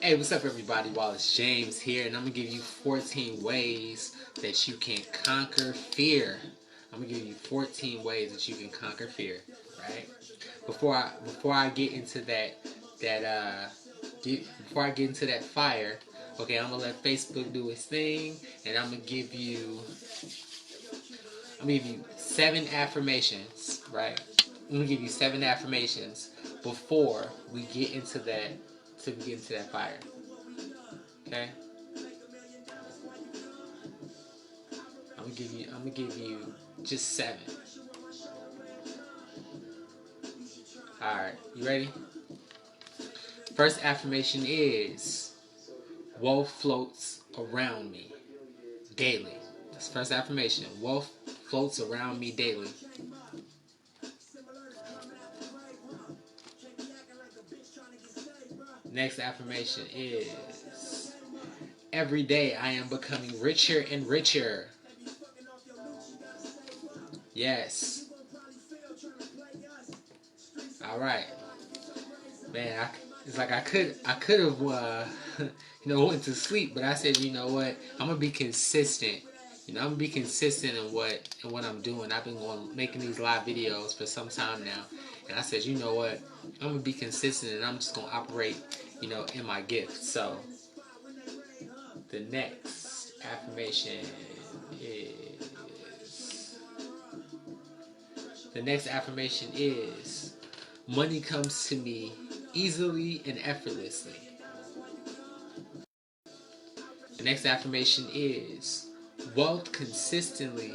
Hey, what's up everybody? Wallace James here, and I'm going to give you 14 ways that you can conquer fear. I'm going to give you 14 ways that you can conquer fear, right? Before I get into before I get into that fire, okay, I'm going to let Facebook do its thing, and I'm going to give you 7 affirmations, right? I'm going to give you 7 affirmations before we get into that fire. Okay? I'm gonna give you just 7. Alright, you ready? First affirmation is wealth floats around me daily. That's the first affirmation. Wealth floats around me daily. Next affirmation is every day I am becoming richer and richer. Yes. All right, man. It's like I could have went to sleep, but I said, you know what? I'm gonna be consistent. I'm gonna be consistent in what I'm doing. I've been making these live videos for some time now, and I said, you know what? I'm gonna be consistent, and I'm just gonna operate, in my gift. So the next affirmation is money comes to me easily and effortlessly. The next affirmation is wealth consistently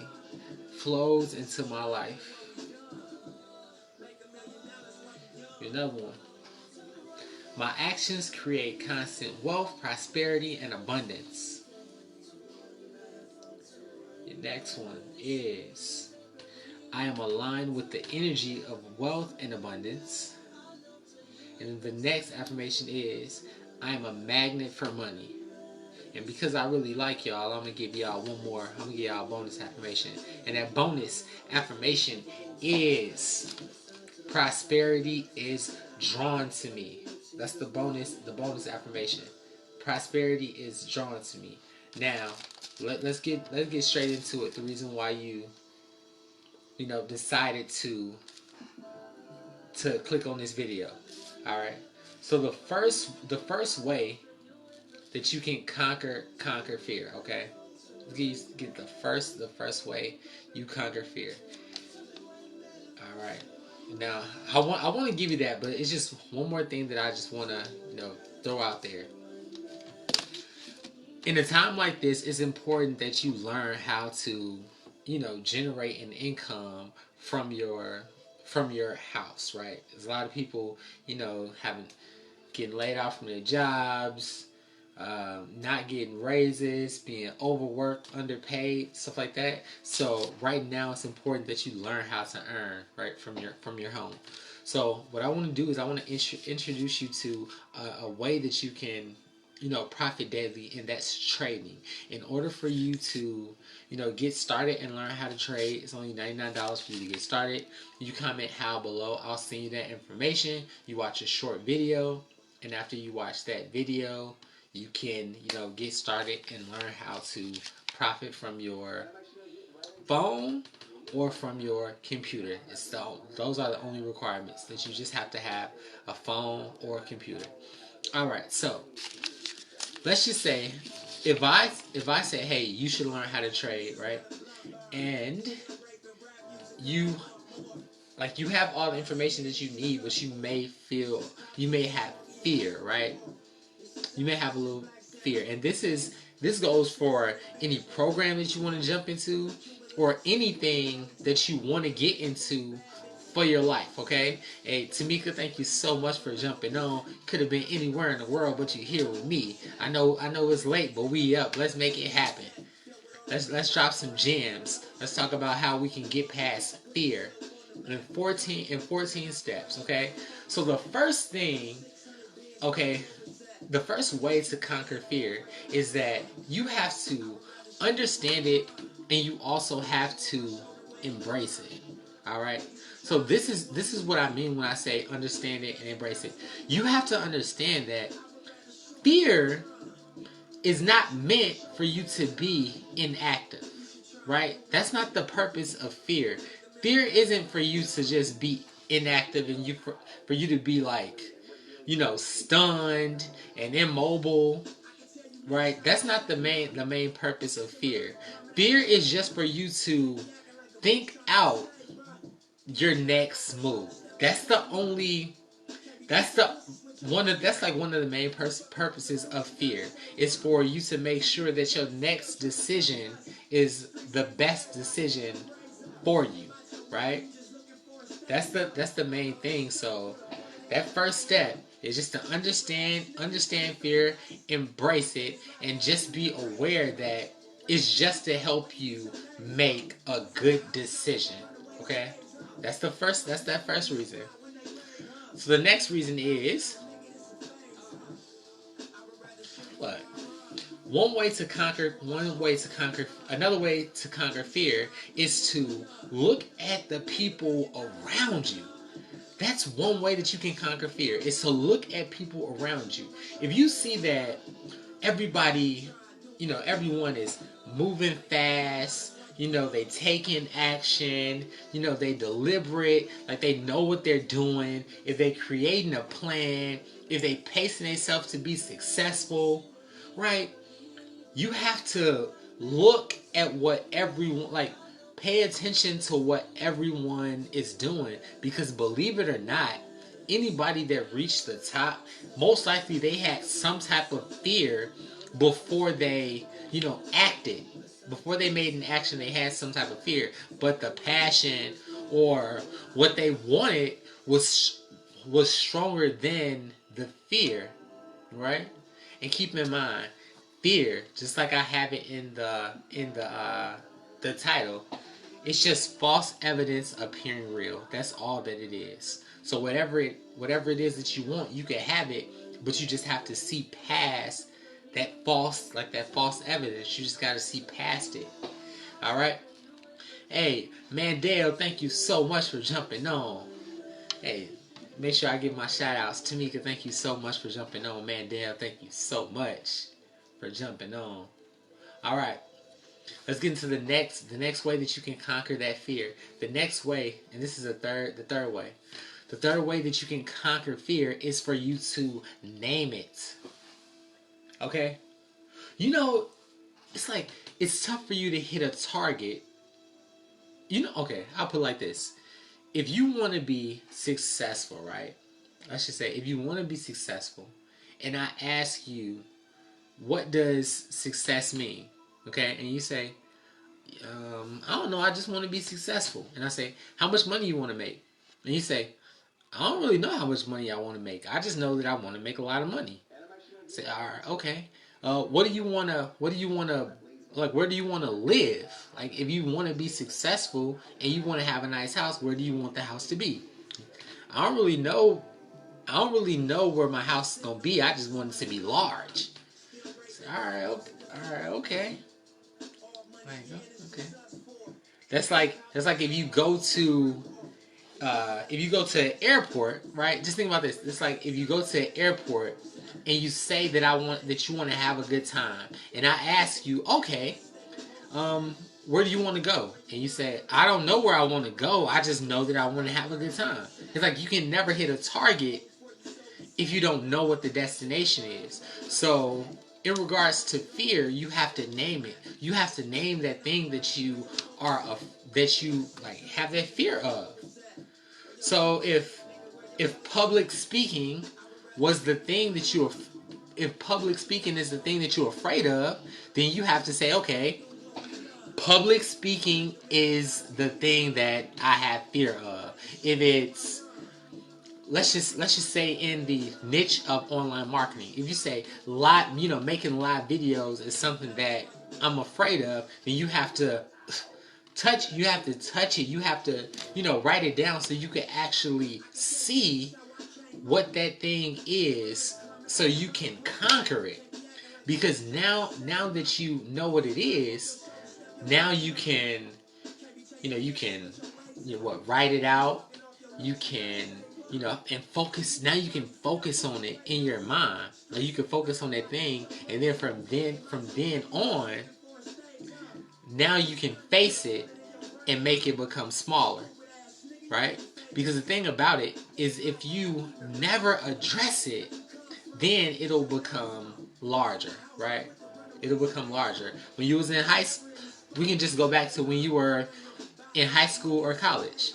flows into my life. Another one. My actions create constant wealth, prosperity, and abundance. The next one is I am aligned with the energy of wealth and abundance. And the next affirmation is I am a magnet for money. And because I really like y'all, I'm going to give y'all one more. I'm going to give y'all a bonus affirmation. And that bonus affirmation is prosperity is drawn to me. That's the bonus affirmation. Prosperity is drawn to me. Now, let's get straight into it. The reason why you decided to click on this video. All right. So the first way that you can conquer fear, okay? Get the first way you conquer fear. All right. Now, I want to give you that, but it's just one more thing that I just want to, throw out there. In a time like this, it's important that you learn how to, generate an income from your house, right? There's a lot of people, getting laid off from their jobs, not getting raises, being overworked, underpaid, stuff like that. So right now it's important that you learn how to earn, right, from your home. So what I want to do is I want to introduce you to a way that you can profit daily, and that's trading. In order for you to get started and learn how to trade, it's only $99 for you to get started. You comment how below, I'll send you that information. You watch a short video, and after you watch that video, you can get started and learn how to profit from your phone or from your computer. Those are the only requirements, that you just have to have a phone or a computer. Alright, so let's just say if I say, hey, you should learn how to trade, right? And you have all the information that you need, but you may have fear, right? You may have a little fear. And this goes for any program that you want to jump into, or anything that you want to get into for your life, okay? Hey, Tamika, thank you so much for jumping on. Could have been anywhere in the world, but you're here with me. I know it's late, but we up. Let's make it happen. Let's drop some gems. Let's talk about how we can get past fear in 14 steps, okay? So the first thing, okay, the first way to conquer fear is that you have to understand it, and you also have to embrace it. All right. So this is what I mean when I say understand it and embrace it. You have to understand that fear is not meant for you to be inactive, right? That's not the purpose of fear. Fear isn't for you to just be inactive and for you to be like, stunned and immobile, right? That's not the main purpose of fear. Fear is just for you to think out your next move. That's the only. That's the one of that's like one of the main purposes of fear. Is for you to make sure that your next decision is the best decision for you, right? That's the main thing. So that first step is just to understand fear, embrace it, and just be aware that it's just to help you make a good decision. Okay? That's that first reason. So the next reason is what? Another way to conquer fear is to look at the people around you. That's one way that you can conquer fear, is to look at people around you. If you see that everybody, everyone is moving fast, they taking action, they deliberate, like they know what they're doing, if they creating a plan, if they pacing themselves to be successful, right? You have to look at what everyone, like, pay attention to what everyone is doing, because believe it or not, anybody that reached the top, most likely they had some type of fear before they acted. Before they made an action, they had some type of fear, but the passion or what they wanted was stronger than the fear, right? And keep in mind, fear, just like I have it in the title, it's just false evidence appearing real. That's all that it is. So whatever it is that you want, you can have it, but you just have to see past that false evidence. You just got to see past it. All right. Hey, Mandel, thank you so much for jumping on. Hey, make sure I give my shout outs. Tamika, thank you so much for jumping on. Mandel, thank you so much for jumping on. All right. Let's get into the next way that you can conquer that fear. The next way, and this is the third way. The third way that you can conquer fear is for you to name it. Okay? It's like, it's tough for you to hit a target. Okay, I'll put it like this. If you want to be successful, right? I should say, if you want to be successful, and I ask you, what does success mean? Okay, and you say, I don't know, I just want to be successful. And I say, how much money you want to make? And you say, I don't really know how much money I want to make. I just know that I want to make a lot of money. I say, all right, okay. What do you want to, where do you want to live? Like, if you want to be successful and you want to have a nice house, where do you want the house to be? I don't really know where my house is going to be. I just want it to be large. Say, all right, okay. Okay. That's like if you go to an airport, right? Just think about this. It's like if you go to an airport and you say that you want to have a good time, and I ask you, okay, where do you want to go? And you say, I don't know where I want to go. I just know that I want to have a good time. It's like you can never hit a target if you don't know what the destination is. So in regards to fear, you have to name it. You have to name that thing that you have that fear of. So if public speaking was the thing that if public speaking is the thing that you're afraid of, then you have to say, okay, public speaking is the thing that I have fear of. If it's, let's just say in the niche of online marketing, if you say making live videos is something that I'm afraid of, then you have to touch it. You have to write it down so you can actually see what that thing is, so you can conquer it. Because now that you know what it is, now you can write it out. You can you know, and focus. Now you can focus on it in your mind. Like you can focus on that thing, and then from then on, now you can face it and make it become smaller, right? Because the thing about it is, if you never address it, then it'll become larger, right? It'll become larger. When you was in high school, we can just go back to when you were in high school or college.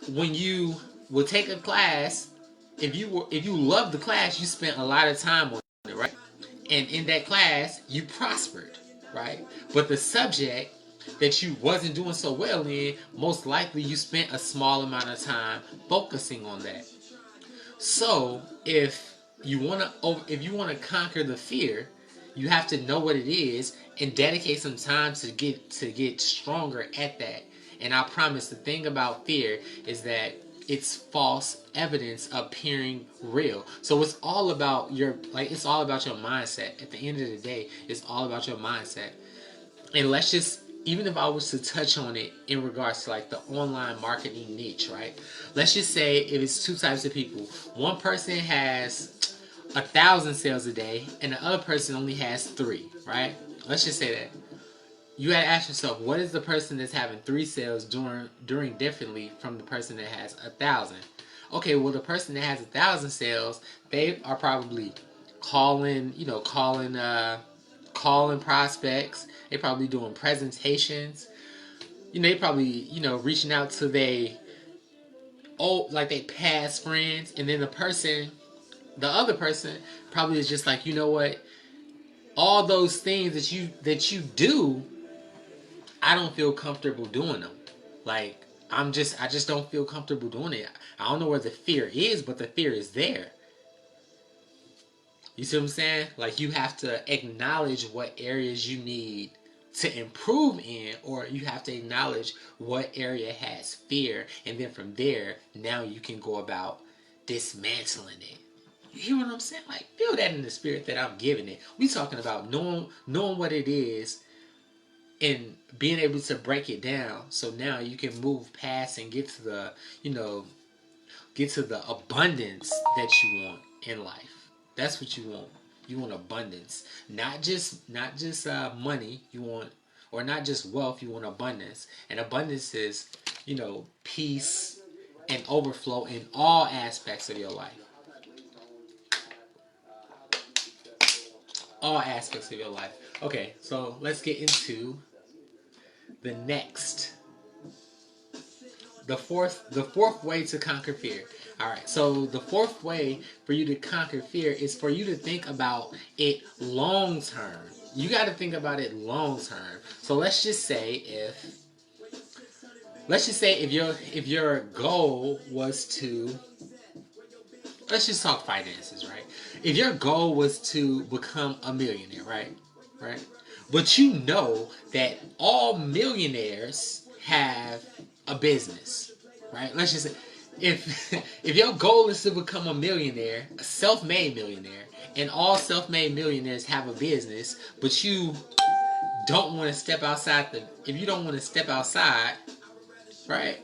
When you would take a class, if you loved the class, you spent a lot of time on it, right? And in that class, you prospered, right? But the subject that you wasn't doing so well in, most likely you spent a small amount of time focusing on that. So if you want to conquer the fear, you have to know what it is and dedicate some time to get stronger at that. And I promise, the thing about fear is that it's false evidence appearing real. So it's all about it's all about your mindset. At the end of the day, it's all about your mindset. And let's just, even if I was to touch on it in regards to like the online marketing niche, right? Let's just say if it's two types of people. One person has 1,000 sales a day and the other person only has 3, right? Let's just say that. You gotta ask yourself, what is the person that's having 3 sales doing differently from the person that has 1,000? Okay, well, the person that has 1,000 sales, they are probably calling prospects. They probably doing presentations. They probably reaching out to they past friends, and then the other person probably is just like, you know what, all those things that you do, I don't feel comfortable doing them. Like I just don't feel comfortable doing it. I don't know where the fear is, but the fear is there. You see what I'm saying? Like you have to acknowledge what areas you need to improve in, or you have to acknowledge what area has fear, and then from there, now you can go about dismantling it. You hear what I'm saying? Like, feel that in the spirit that I'm giving it. We talking about knowing what it is and being able to break it down, so now you can move past and get to the abundance that you want in life. That's what you want. You want abundance, not just money. You want, or not just wealth. You want abundance, and abundance is, peace and overflow in all aspects of your life. All aspects of your life. Okay, so let's get into the next. The fourth way to conquer fear. Alright, so the fourth way for you to conquer fear is for you to think about it long term. You got to think about it long term. So let's just say if your goal was to, let's just talk finances, right? If your goal was to become a millionaire, right? Right? But you know that all millionaires have a business, right? Let's just say, if if your goal is to become a millionaire, a self-made millionaire, and all self-made millionaires have a business, but you don't want to step outside if you don't want to step outside, right?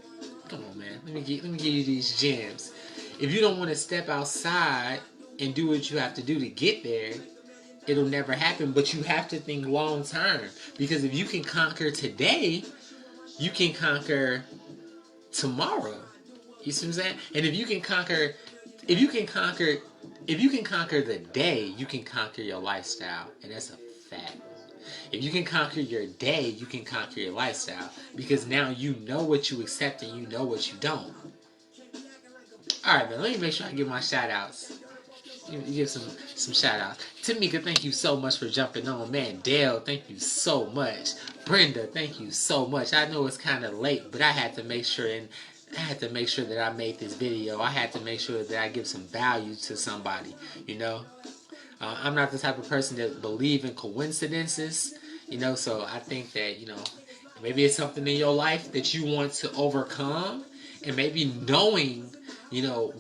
Come on, man. Let me give you these gems. If you don't want to step outside and do what you have to do to get there, it'll never happen. But you have to think long term, because if you can conquer today, you can conquer tomorrow. You see what I'm saying? And if you can conquer the day, you can conquer your lifestyle, and that's a fact. If you can conquer your day, you can conquer your lifestyle, because now you know what you accept and you know what you don't. All right, man. Let me make sure I give my shout outs. Give some shout outs. Tamika, thank you so much for jumping on. Man, Dale, thank you so much. Brenda, thank you so much. I know it's kind of late, but I had to make sure that I made this video. I had to make sure that I give some value to somebody. I'm not the type of person that believe in coincidences. So I think that maybe it's something in your life that you want to overcome, and maybe knowing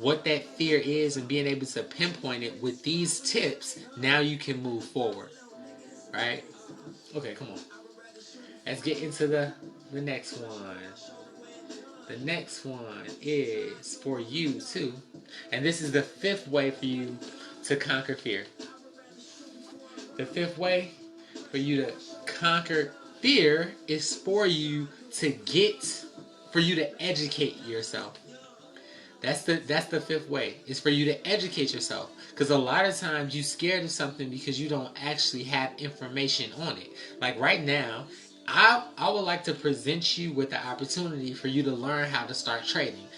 what that fear is and being able to pinpoint it with these tips, now you can move forward, right? Okay, come on. Let's get into the next one. The next one is for you too. And this is the fifth way for you to conquer fear. The fifth way for you to conquer fear is for you to educate yourself. That's the fifth way. Is for you to educate yourself. Because a lot of times you scared of something because you don't actually have information on it. Like right now, I would like to present you with the opportunity for you to learn how to start trading.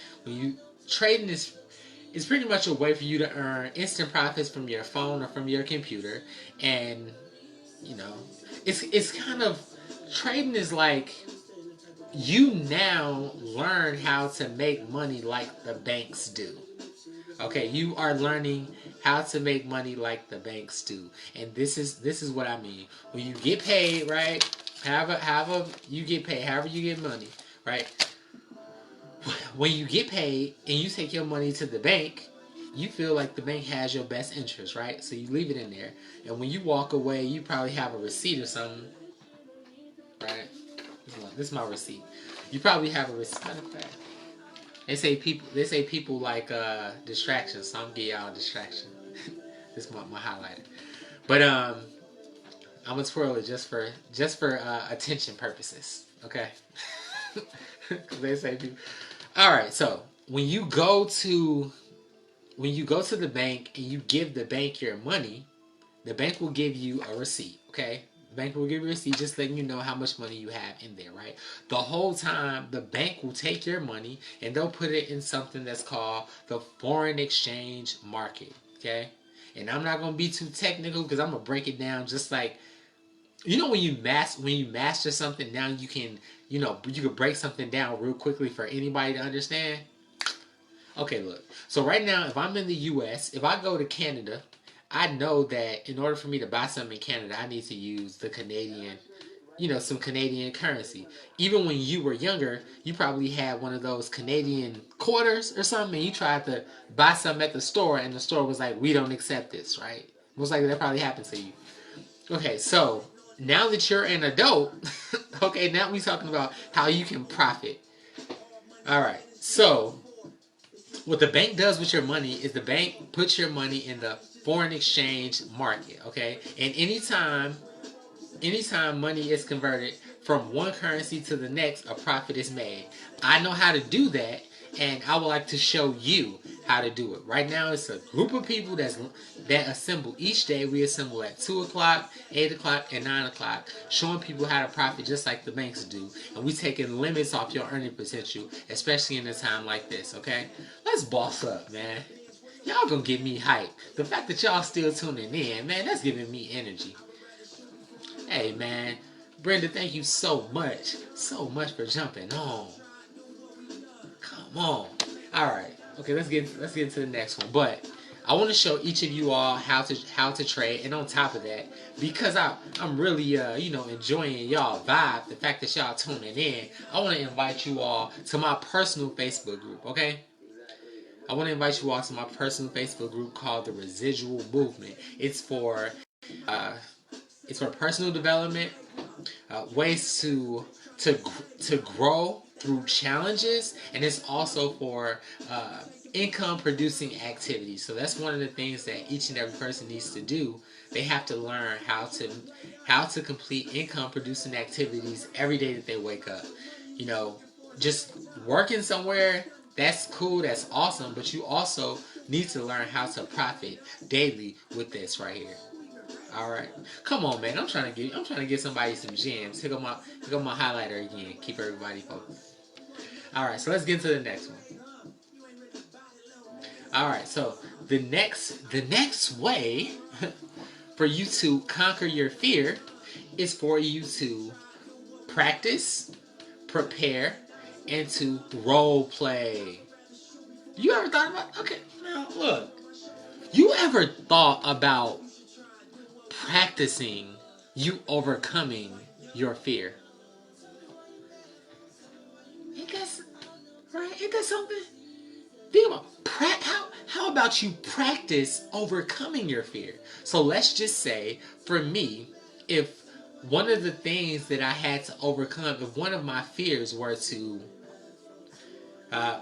Trading is pretty much a way for you to earn instant profits from your phone or from your computer. And you know, it's kind of, trading is like, you now learn how to make money like the banks do. Okay, you are learning how to make money like the banks do. And this is what I mean. When you get paid, right? However you get paid, however you get money, right? When you get paid and you take your money to the bank, you feel like the bank has your best interest, right? So you leave it in there. And when you walk away, you probably have a receipt or something, right? This is my receipt. You probably have a receipt. They say people like distractions, so I'm gonna give y'all a distraction. This is my highlighter. But I'm gonna twirl it just for attention purposes. Okay. They say people. All right. So when you go to the bank and you give the bank your money, the bank will give you a receipt. Okay. The bank will give you a receipt just letting you know how much money you have in there, right? The whole time, the bank will take your money and they'll put it in something that's called the foreign exchange market, okay? And I'm not going to be too technical because I'm going to break it down just like, when you master something, now you can break something down real quickly for anybody to understand. Okay, look. So right now, if I'm in the U.S., if I go to Canada, I know that in order for me to buy something in Canada, I need to use the Canadian, some Canadian currency. Even when you were younger, you probably had one of those Canadian quarters or something, and you tried to buy something at the store, and the store was like, we don't accept this, right? Most likely that probably happened to you. Okay, so now that you're an adult, okay, now we're talking about how you can profit. All right, so what the bank does with your money is the bank puts your money in the foreign exchange market, okay? And anytime money is converted from one currency to the next, a profit is made. I know how to do that, and I would like to show you how to do it. Right now, it's a group of people that assemble each day. We assemble at 2 o'clock, 8 o'clock, and 9 o'clock, showing people how to profit just like the banks do. And we taking limits off your earning potential, especially in a time like this, okay? Let's boss up, man. Y'all gonna get me hype. The fact that y'all still tuning in, man, that's giving me energy. Hey, man. Brenda, thank you so much for jumping on. Come on. All right. Okay, let's get into the next one. But I want to show each of you all how to trade, and on top of that, because I'm really enjoying y'all vibe, the fact that y'all tuning in, I want to invite you all to my personal Facebook group. Okay. I want to invite you all to my personal Facebook group called the Residual Movement. It's for personal development, ways to grow through challenges, and it's also for income producing activities. So that's one of the things that each and every person needs to do. They have to learn how to complete income producing activities every day that they wake up. Just working somewhere, that's cool, that's awesome, but you also need to learn how to profit daily with this right here. All right, come on, man. I'm trying to give somebody some gems. Here go my highlighter again. Keep everybody focused. All right, so let's get into the next one. All right, so the next way for you to conquer your fear is for you to practice, prepare, and to role play. You ever thought about? Okay, now look. You ever thought about practicing you overcoming your fear? Ain't that something? Think about how about you practice overcoming your fear? So let's just say, for me, if one of the things that I had to overcome, if one of my fears were to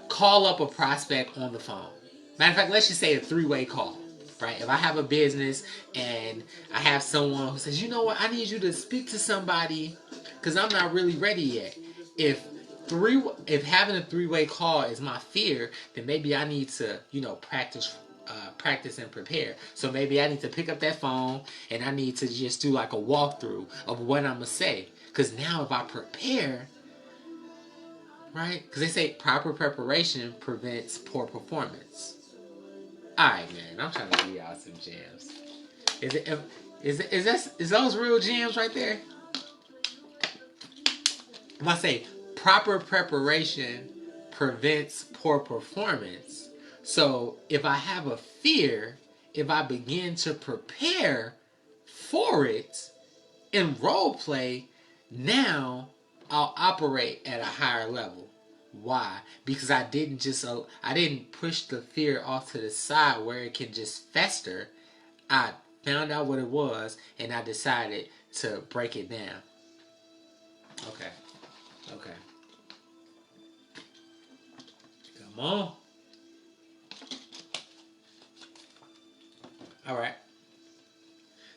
Call up a prospect on the phone. Matter of fact, let's just say a three-way call. Right? If I have a business and I have someone who says, you know what, I need you to speak to somebody because I'm not really ready yet. If if having a three-way call is my fear, then maybe I need to, practice and prepare. So maybe I need to pick up that phone and I need to just do like a walkthrough of what I'm gonna say. Because now if I prepare, right? Because they say proper preparation prevents poor performance. Alright, man, I'm trying to give y'all some gems. Is those real gems right there? If I say proper preparation prevents poor performance, so if I have a fear, if I begin to prepare for it in role play, now I'll operate at a higher level. Why? Because I didn't push the fear off to the side where it can just fester. I found out what it was and I decided to break it down. Okay. Okay. Come on. All right.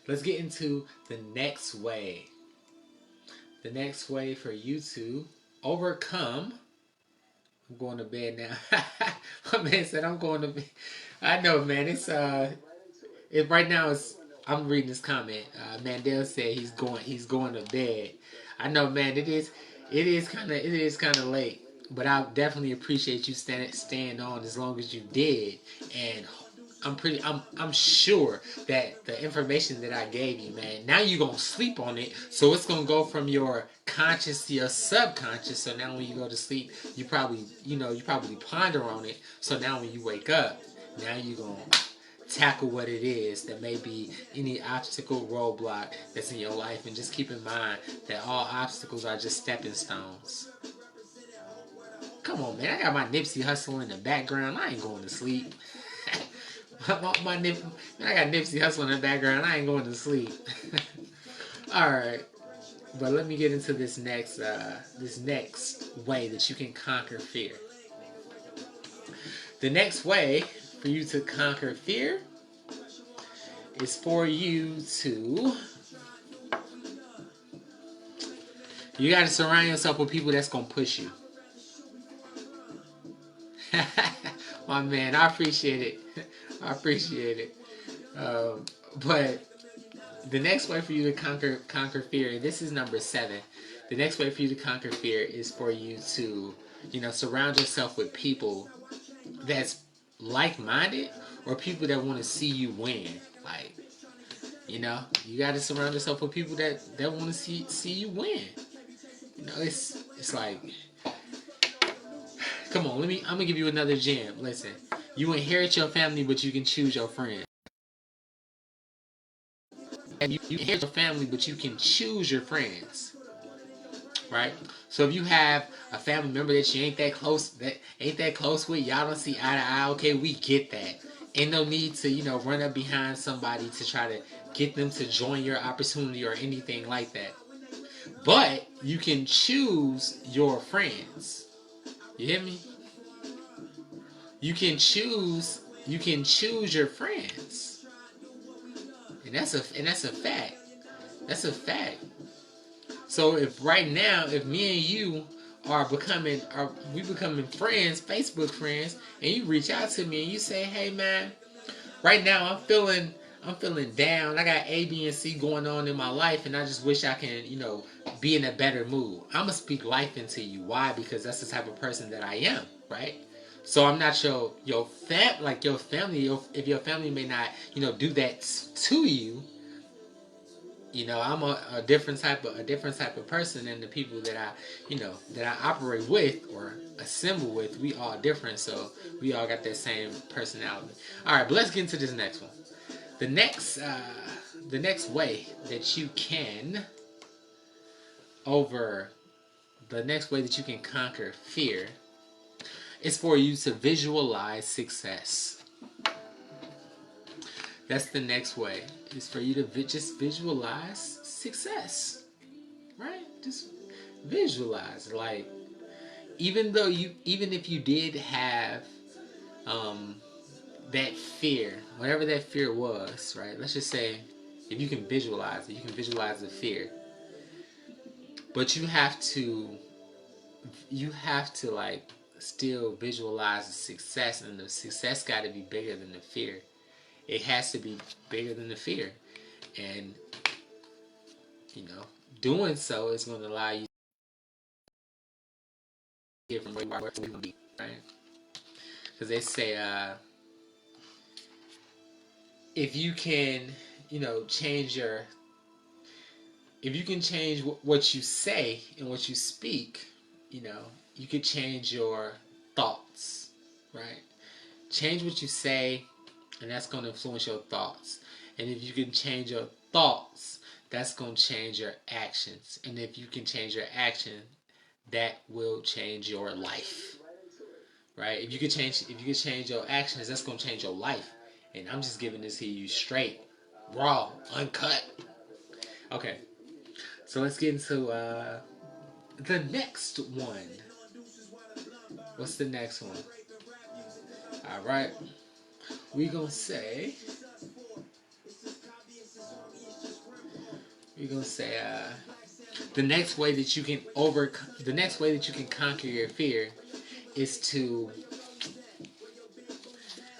Let's get into the next way. The next way for you to overcome. I'm going to bed now. My man said I'm going to bed. I know, man. Right now I'm reading this comment. Mandel said he's going to bed. I know, man. It is kind of late, but I definitely appreciate you staying on as long as you did, and I'm sure that the information that I gave you, man, now you're gonna sleep on it, so it's gonna go from your conscious to your subconscious. So now when you go to sleep, you probably ponder on it. So now when you wake up, now you're gonna tackle what it is that may be any obstacle, roadblock that's in your life, and just keep in mind that all obstacles are just stepping stones. Come on, man. I got my Nipsey Hussle in the background. I ain't going to sleep. I got Nipsey Hussle in the background. I ain't going to sleep. All right, but let me get into this next way that you can conquer fear. The next way for you to conquer fear is for you to. You got to surround yourself with people that's gonna push you. My man, I appreciate it. I appreciate it. But the next way for you to conquer fear, and this is number 7. The next way for you to conquer fear is for you to, surround yourself with people that's like-minded or people that want to see you win. Like, you got to surround yourself with people that want to see you win. It's like, come on, I'm gonna give you another gem. Listen, you inherit your family, but you can choose your friends. And you inherit your family, but you can choose your friends. Right? So if you have a family member that you ain't that close with, y'all don't see eye to eye, okay, we get that. Ain't no need to, run up behind somebody to try to get them to join your opportunity or anything like that. But you can choose your friends. You hear me? You can choose your friends. And that's a fact. That's a fact. So if me and you are becoming friends, Facebook friends, and you reach out to me and you say, "Hey man, right now I'm feeling down. I got A, B, and C going on in my life, and I just wish I can, be in a better mood." I'm gonna speak life into you. Why? Because that's the type of person that I am, right? So I'm not your family. If your family may not, do that to you. I'm a different type of person than the people that I operate with or assemble with. We all different, so we all got that same personality. All right, but let's get into this next one. The next way that you can conquer fear is for you to visualize success. That's the next way. Is for you to just visualize success. Right? Just visualize. Like, even if you did have um, that fear, whatever that fear was, right? Let's just say if you can visualize it, you can visualize the fear, but you have to like still visualize the success, and the success got to be bigger than the fear. It has to be bigger than the fear, and you know, doing so is going to allow you to get from where you are to where you be, right? Because they say, if you can, you know, change your, if you can change what you say and what you speak, you know, you could change your thoughts, right? Change what you say, and that's going to influence your thoughts. And if you can change your thoughts, that's going to change your actions. And if you can change your action, that will change your life, right? If you could change your actions, that's going to change your life. And I'm just giving this to you straight, raw, uncut. Okay, so let's get into the next one. What's the next one? All right, we gonna say the next way that you can conquer your fear is to,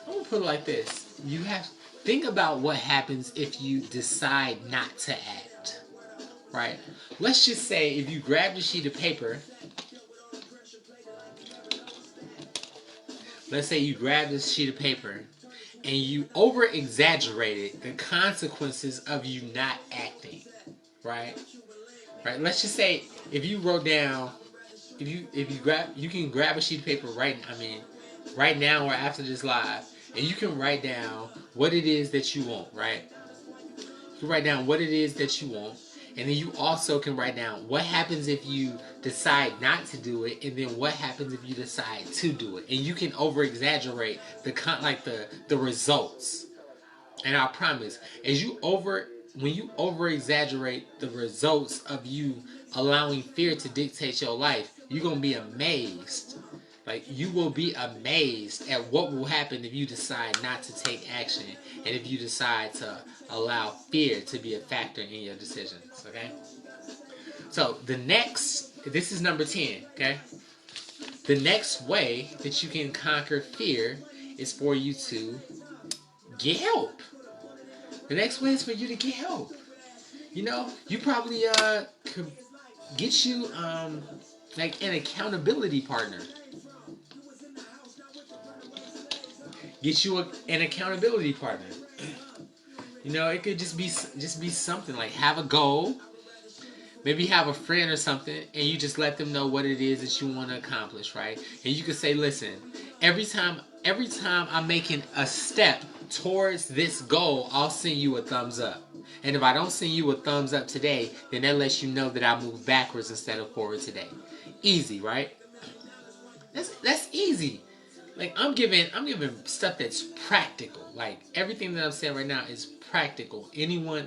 I'm gonna put it like this. You have think about what happens if you decide not to act, right? Let's just say if you grabbed a sheet of paper, let's say you grabbed this sheet of paper and you over exaggerated the consequences of you not acting, right? Right. Let's just say if you wrote down, you can grab a sheet of paper right now or after this live, and you can write down what it is that you want, right? You can write down what it is that you want, and then you also can write down what happens if you decide not to do it, and then what happens if you decide to do it. And you can over exaggerate the results. And I promise, when you over exaggerate the results of you allowing fear to dictate your life, you're gonna be amazed. Like, you will be amazed at what will happen if you decide not to take action, and if you decide to allow fear to be a factor in your decisions. Okay. So this is number 10. Okay. The next way that you can conquer fear is for you to get help. The next way is for you to get help. You know, you probably could get you like an accountability partner. Get you an accountability partner. You know, it could just be something like have a goal. Maybe have a friend or something, and you just let them know what it is that you want to accomplish, right? And you can say, listen, every time I'm making a step towards this goal, I'll send you a thumbs up. And if I don't send you a thumbs up today, then that lets you know that I moved backwards instead of forward today. Easy, right? That's easy. Like, I'm giving stuff that's practical. Like, everything that I'm saying right now is practical. Anyone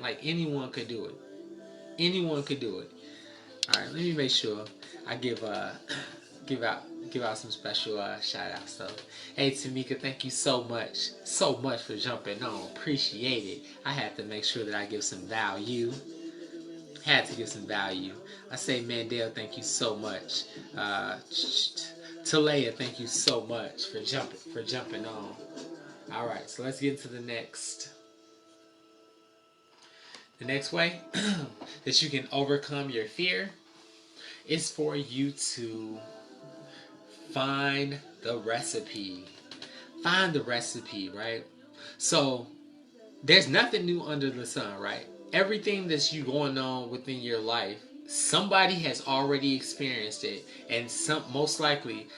could do it. Anyone could do it. All right, let me make sure I give out some special shout outs. So, hey Tamika, thank you so much for jumping on. Appreciate it. I had to make sure that I give some value. Had to give some value. I say Mandel, thank you so much. Talea, thank you so much for jumping on. All right, so let's get into the next. The next way that you can overcome your fear is for you to find the recipe. Find the recipe, right? So there's nothing new under the sun, right? Everything that's you going on within your life, somebody has already experienced it, and most likely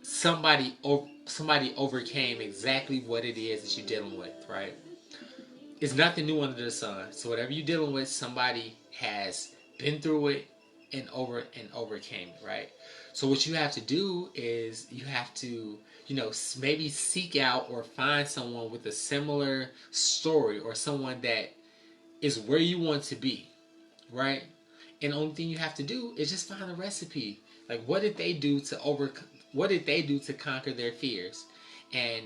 somebody overcame exactly what it is that you're dealing with, right? It's nothing new under the sun. So whatever you're dealing with, somebody has been through it and overcame it, right? So what you have to do is you have to, maybe seek out or find someone with a similar story, or someone that is where you want to be, right? And the only thing you have to do is just find a recipe. Like, what did they do to what did they do to conquer their fears? And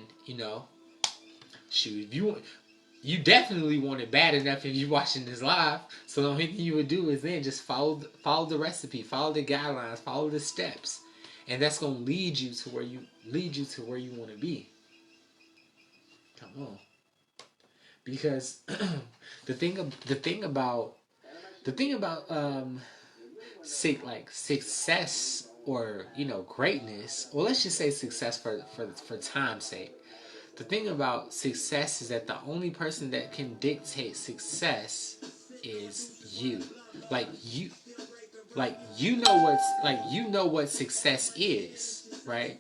shoot, if you definitely want it bad enough if you're watching this live. So the only thing you would do is then just follow the recipe, follow the guidelines, follow the steps, and that's gonna lead you to where you want to be. Come on, because the thing about success, or greatness. Well, let's just say success for time's sake. The thing about success is that the only person that can dictate success is you. Like you you know what success is, right?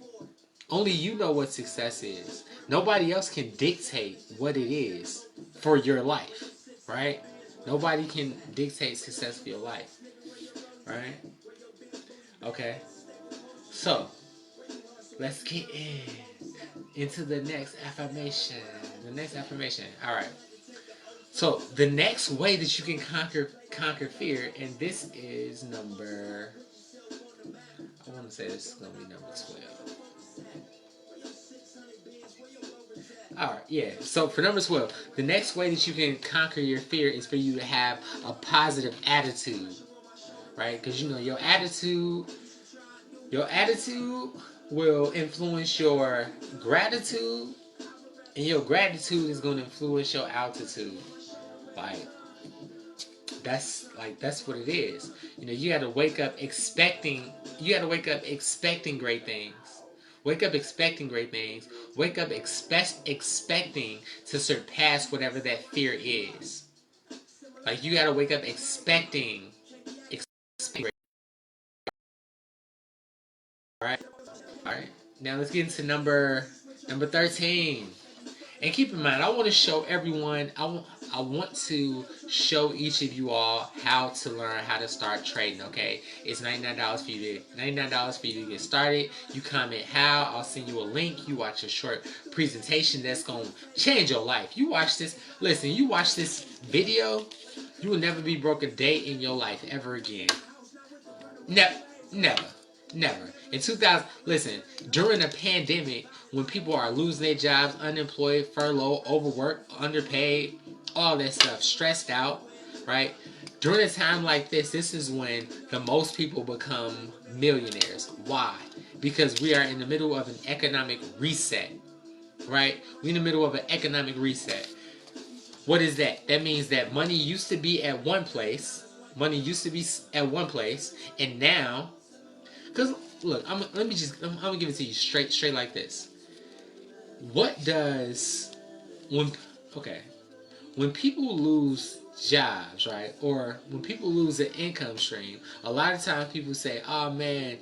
Only you know what success is. Nobody else can dictate what it is for your life, right? Nobody can dictate success for your life, right? Okay. So, let's get into the next affirmation. The next affirmation. All right. So the next way that you can conquer fear, and this is number. I want to say this is gonna be number 12. All right, yeah. So for number 12, the next way that you can conquer your fear is for you to have a positive attitude, right? Because your attitude will influence your gratitude, and your gratitude is going to influence your altitude. Like that's what it is. You got to wake up expecting. You got to wake up expecting great things. Wake up expecting great things. Wake up expecting to surpass whatever that fear is. Like you got to wake up expecting. All right, all right. Now let's get into number 13. And keep in mind, I want to show everyone. I want to show each of you all how to learn how to start trading. Okay, it's $99 for you to get started. You comment how, I'll send you a link. You watch a short presentation that's gonna change your life. You watch this. Listen, you watch this video, you will never be broke a day in your life ever again. Never. Never. In 2000, listen, during a pandemic, when people are losing their jobs, unemployed, furloughed, overworked, underpaid, all that stuff, stressed out, right? During a time like this is when the most people become millionaires. Why? Because we are in the middle of an economic reset, right? We're in the middle of an economic reset. What is that? That means that money used to be at one place. Money used to be at one place, and now, because look, I'm gonna give it to you straight like this. What does when okay when people lose jobs, right, or when people lose an income stream, a lot of times people say, "Oh man,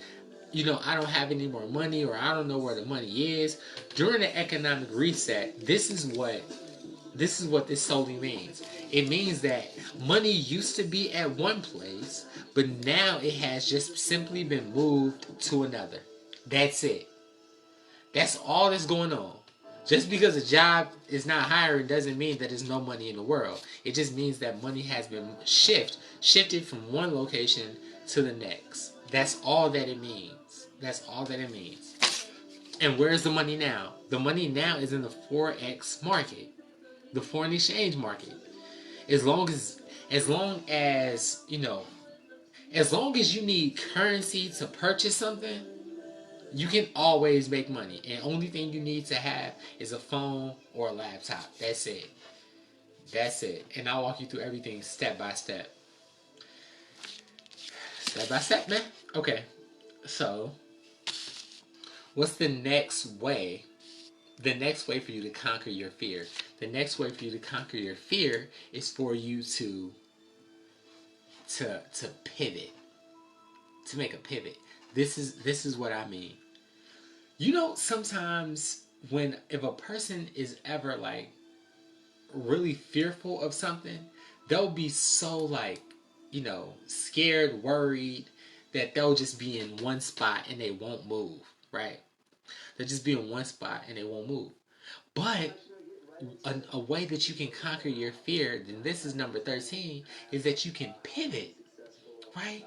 I don't have any more money, or I don't know where the money is." During the economic reset, this is what this solely means. It means that money used to be at one place, but now it has just simply been moved to another. That's it. That's all that's going on. Just because a job is not hiring doesn't mean that there's no money in the world. It just means that money has been shifted from one location to the next. That's all that it means. That's all that it means. And where's the money now? The money now is in the Forex market, the foreign exchange market. As long as as long as you know as long as you need currency to purchase something, you can always make money. And only thing you need to have is a phone or a laptop. That's it. That's it. And I'll walk you through everything step by step. Step by step, man. Okay. So, what's the next way? The next way for you to conquer your fear. The next way for you to conquer your fear is for you to pivot. To make a pivot. This is what I mean. Sometimes if a person is ever like really fearful of something, they'll be so like, scared, worried, that they'll just be in one spot and they won't move, right? They'll just be in one spot and they won't move. But a way that you can conquer your fear, and this is number 13, is that you can pivot, right?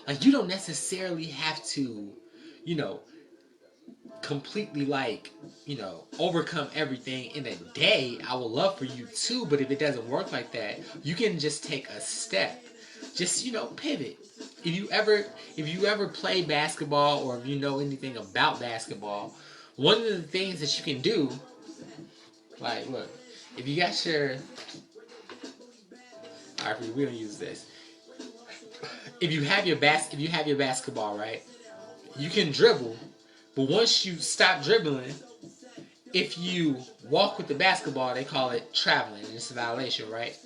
Like, you don't necessarily have to, you know, completely, like, overcome everything in a day. I would love for you to, but if it doesn't work like that, you can just take a step. Just, pivot. If you ever play basketball, or if you know anything about basketball, one of the things that you can do, like, look, if you got your, all right, we don't use this. If you have your basketball, right, you can dribble, but once you stop dribbling, if you walk with the basketball, they call it traveling, and it's a violation, right?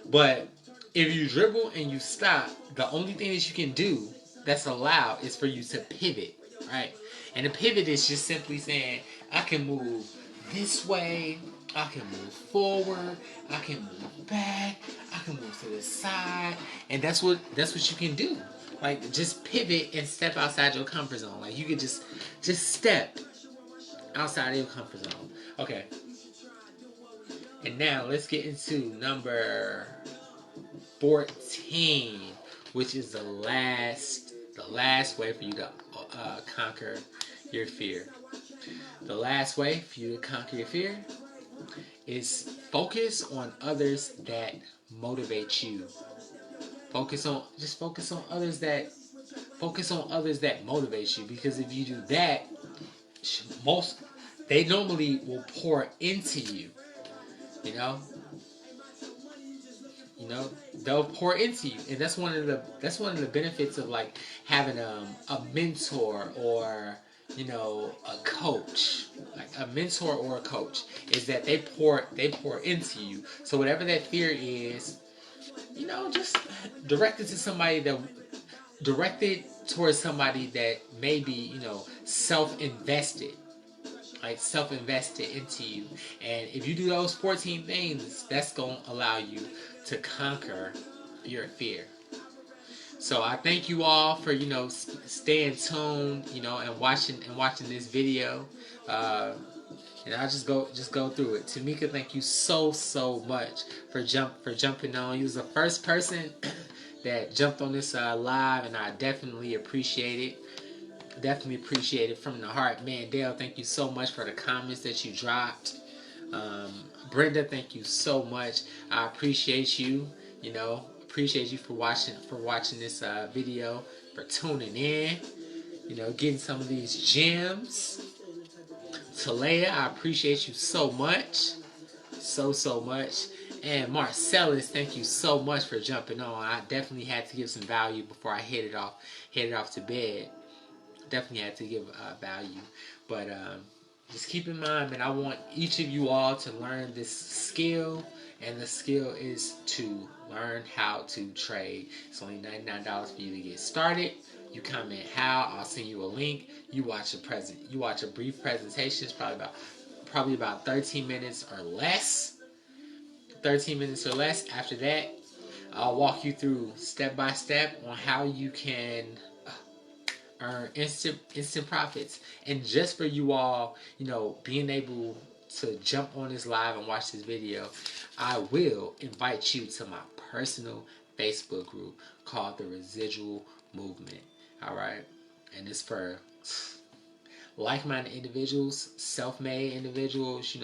But if you dribble and you stop, the only thing that you can do that's allowed is for you to pivot, right? And the pivot is just simply saying, I can move this way, I can move forward, I can move back, I can move to the side, and that's what you can do. Like, just pivot and step outside your comfort zone. Like, you could just step outside of your comfort zone. Okay. And now let's get into number 14, which is the last way for you to conquer your fear. The last way for you to conquer your fear is focus on others that motivate you. Focus on others that motivate you, because if you do that, most they normally will pour into you. You know, you know they'll pour into you, and that's one of the benefits of, like, having a mentor, or a coach. Like, a mentor or a coach is that they pour into you. So whatever that fear is, just direct it to somebody that direct it towards somebody that may be, self-invested, like, self-invested into you. And if you do those 14 things, that's going to allow you to conquer your fear. So I thank you all for, staying tuned, and watching this video. Uh, and I'll just go through it. Tamika, thank you so much for jumping on. You was the first person that jumped on this live, and I definitely appreciate it. Definitely appreciate it from the heart. Man, Dale, thank you so much for the comments that you dropped. Brenda, thank you so much. I appreciate you. Appreciate you for watching this video, for tuning in. Getting some of these gems. Talea, I appreciate you so much, so much. And Marcellus, thank you so much for jumping on. I definitely had to give some value before I headed off to bed. Definitely had to give value. But just keep in mind, man, I want each of you all to learn this skill, and the skill is to learn how to trade. It's only $99 for you to get started. You comment how, I'll send you a link. You watch a brief presentation. It's probably about 13 minutes or less. 13 minutes or less. After that, I'll walk you through step by step on how you can earn instant profits. And just for you all, being able to jump on this live and watch this video, I will invite you to my personal Facebook group called The Residual Movement. All right, and it's for like-minded individuals, self-made individuals,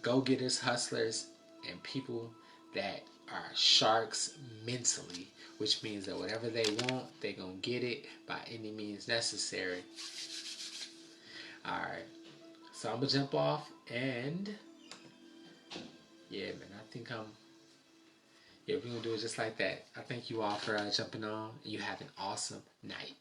go-getters, hustlers, and people that are sharks mentally, which means that whatever they want, they're going to get it by any means necessary. Alright, so I'm going to jump off, and yeah, man, we're going to do it just like that. I thank you all for jumping on. You have an awesome night.